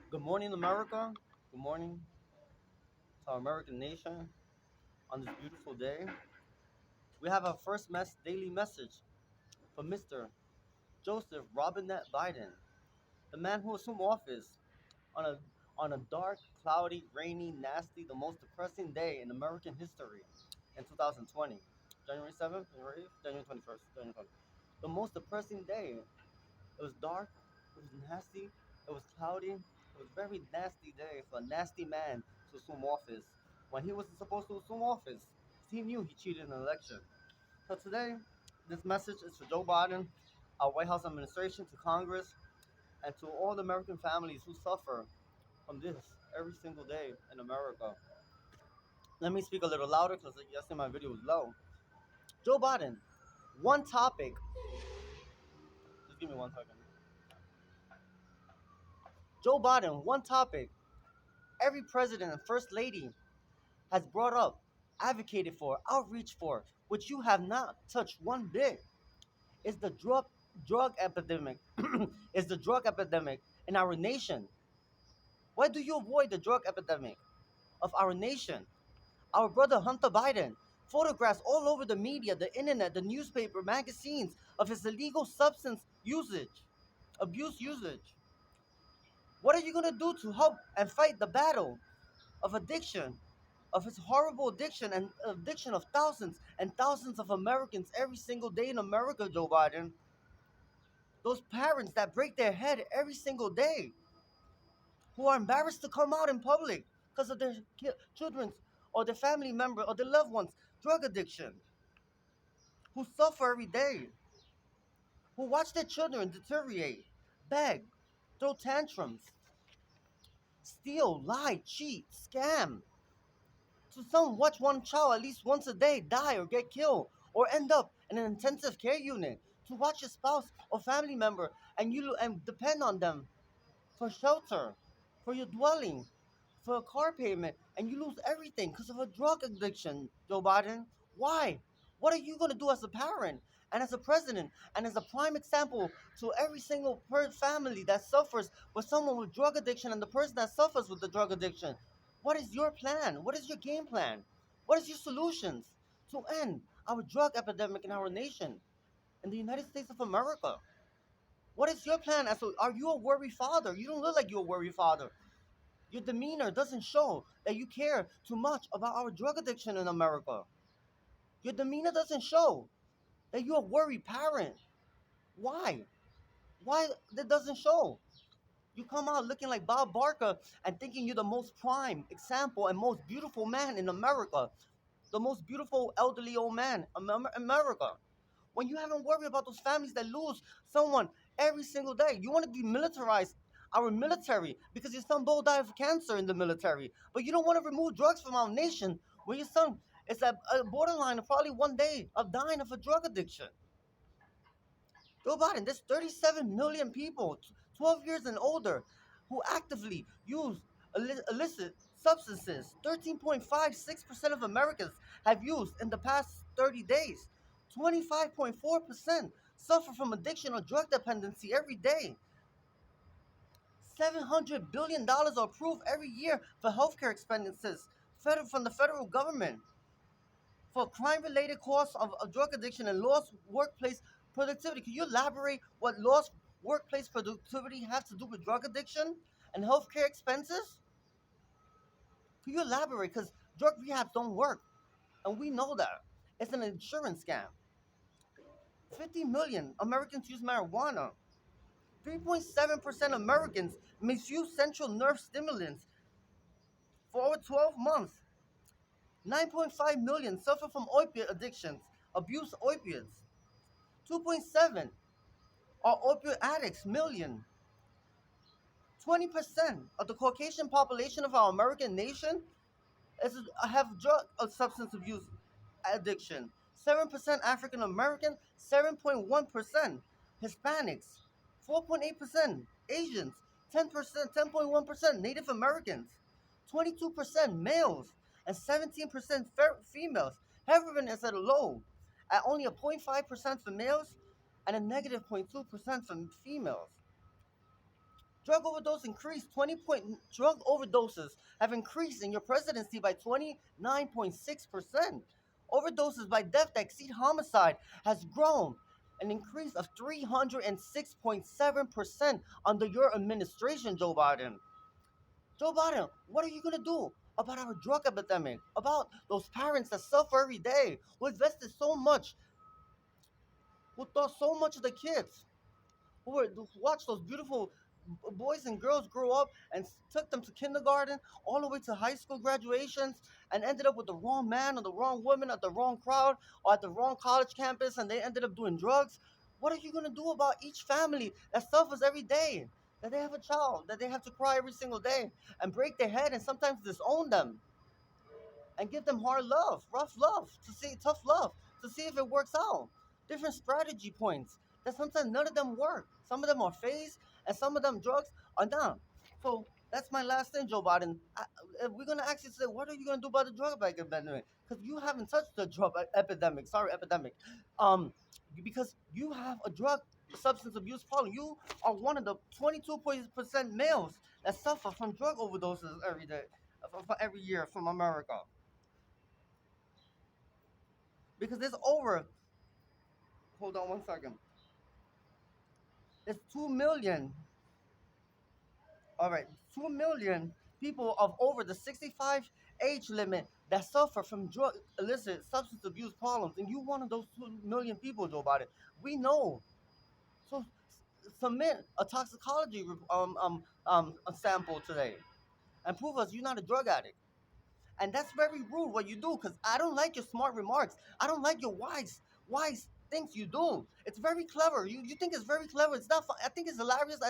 Good morning, America. Good morning to our American nation. On this beautiful day, we have our first daily message from Mr. Joseph Robinette Biden, the man who assumed office on a on a dark, cloudy, rainy, nasty, the most depressing day in American history in 2020. January 7th, January 8th, January 21st, January 20th. The most depressing day. It was dark, it was nasty, it was cloudy, it was a very nasty day for a nasty man to assume office when he wasn't supposed to assume office. He knew he cheated in an election. So today, this message is for Joe Biden, our White House administration, to Congress, and to all the American families who suffer from this every single day in America. Let me speak a little louder because yesterday my video was low. Joe Biden, one topic. Just give me 1 second. Joe Biden, one topic. Every president and first lady has brought up, advocated for, outreach for, which you have not touched one bit, is the drug epidemic. Is the drug epidemic in our nation. Why do you avoid the drug epidemic of our nation? Our brother Hunter Biden, photographs all over the media, the internet, the newspaper, magazines of his illegal substance usage, abuse usage. What are you gonna do to help and fight the battle of addiction, of his horrible addiction and addiction of thousands and thousands of Americans every single day in America, Joe Biden? Those parents that break their head every single day, who are embarrassed to come out in public because of their children's or their family member or their loved ones' drug addiction, who suffer every day, who watch their children deteriorate, beg, throw tantrums, steal, lie, cheat, scam. So some watch one child at least once a day die or get killed or end up in an intensive care unit. To watch a spouse or family member and depend on them for shelter, for your dwelling, for a car payment, and you lose everything because of a drug addiction, Joe Biden. Why? What are you going to do as a parent and as a president and as a prime example to every single family that suffers with someone with drug addiction and the person that suffers with the drug addiction? What is your plan? What is your game plan? What is your solutions to end our drug epidemic in our nation, in the United States of America? What is your plan? Are you a worried father? You don't look like you're a worried father. Your demeanor doesn't show that you care too much about our drug addiction in America. Your demeanor doesn't show that you're a worried parent. Why? Why that doesn't show? You come out looking like Bob Barker and thinking you're the most prime example and most beautiful man in America. The most beautiful elderly old man in America. When you haven't worried about those families that lose someone every single day. You want to demilitarize our military because your son Bo died of cancer in the military, but you don't want to remove drugs from our nation when your son is at a borderline of probably one day of dying of a drug addiction. Joe Biden, there's 37 million people, 12 years and older, who actively use illicit substances. 13.56% of Americans have used in the past 30 days. 25.4% suffer from addiction or drug dependency every day. $700 billion are approved every year for healthcare expenses from the federal government for crime-related costs of drug addiction and lost workplace productivity. Can you elaborate what lost workplace productivity has to do with drug addiction and healthcare expenses? Can you elaborate? Because drug rehabs don't work, and we know that. It's an insurance scam. 50 million Americans use marijuana. 3.7% Americans misuse central nerve stimulants for over 12 months. 9.5 million suffer from opiate addictions, abuse opiates. 2.7 are opioid addicts, million. 20% of the Caucasian population of our American nation have drug or substance abuse addiction. 7% African American, 7.1% Hispanics, 4.8% Asians, 10.1% Native Americans, 22% males, and 17% females. Heroin is at a low, at only a 0.5% for males and a negative 0.2% for females. Drug overdoses have increased in your presidency by 29.6%. Overdoses by death that exceed homicide has grown an increase of 306.7% under your administration, Joe Biden. Joe Biden, what are you going to do about our drug epidemic? About those parents that suffer every day, who invested so much, who thought so much of the kids, who watched those beautiful boys and girls grow up and took them to kindergarten all the way to high school graduations and ended up with the wrong man or the wrong woman at the wrong crowd or at the wrong college campus and they ended up doing drugs. What are you going to do about each family that suffers every day? That they have a child, that they have to cry every single day and break their head and sometimes disown them and give them hard love, rough love, to see tough love, to see if it works out. Different strategy points that sometimes none of them work. Some of them are phase, and some of them drugs are not. So that's my last thing, Joe Biden. We're gonna ask you today, what are you gonna do about the drug epidemic? Because you haven't touched the drug epidemic. Sorry, epidemic. Um, because you have a drug substance abuse problem. You are one of the 22% males that suffer from drug overdoses every day, every year from America. Because there's over, hold on one second, there's 2 million, all right, 2 million people of over the 65 age limit that suffer from drug illicit substance abuse problems, and you one of those 2 million people, Joe Biden. We know. So submit a toxicology a sample today and prove us you're not a drug addict. And that's very rude what you do, because I don't like your smart remarks. I don't like your wise things you do. It's very clever. You think it's very clever. It's not fun. I think it's hilarious.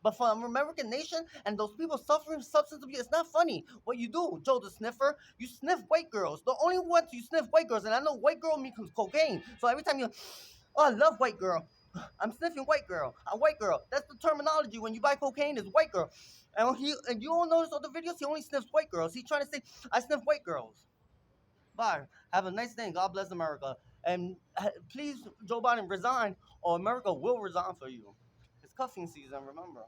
But for American nation and those people suffering substance abuse, it's not funny what you do, Joe the sniffer. You sniff white girls. The only ones you sniff white girls, and I know white girl means cocaine. So every time you, oh, I love white girl. I'm sniffing white girl. A white girl. That's the terminology when you buy cocaine is white girl. And you don't notice all the videos. He only sniffs white girls. He's trying to say I sniff white girls. Bye. Have a nice day. God bless America. And please, Joe Biden, resign, or America will resign for you. It's cuffing season. Remember.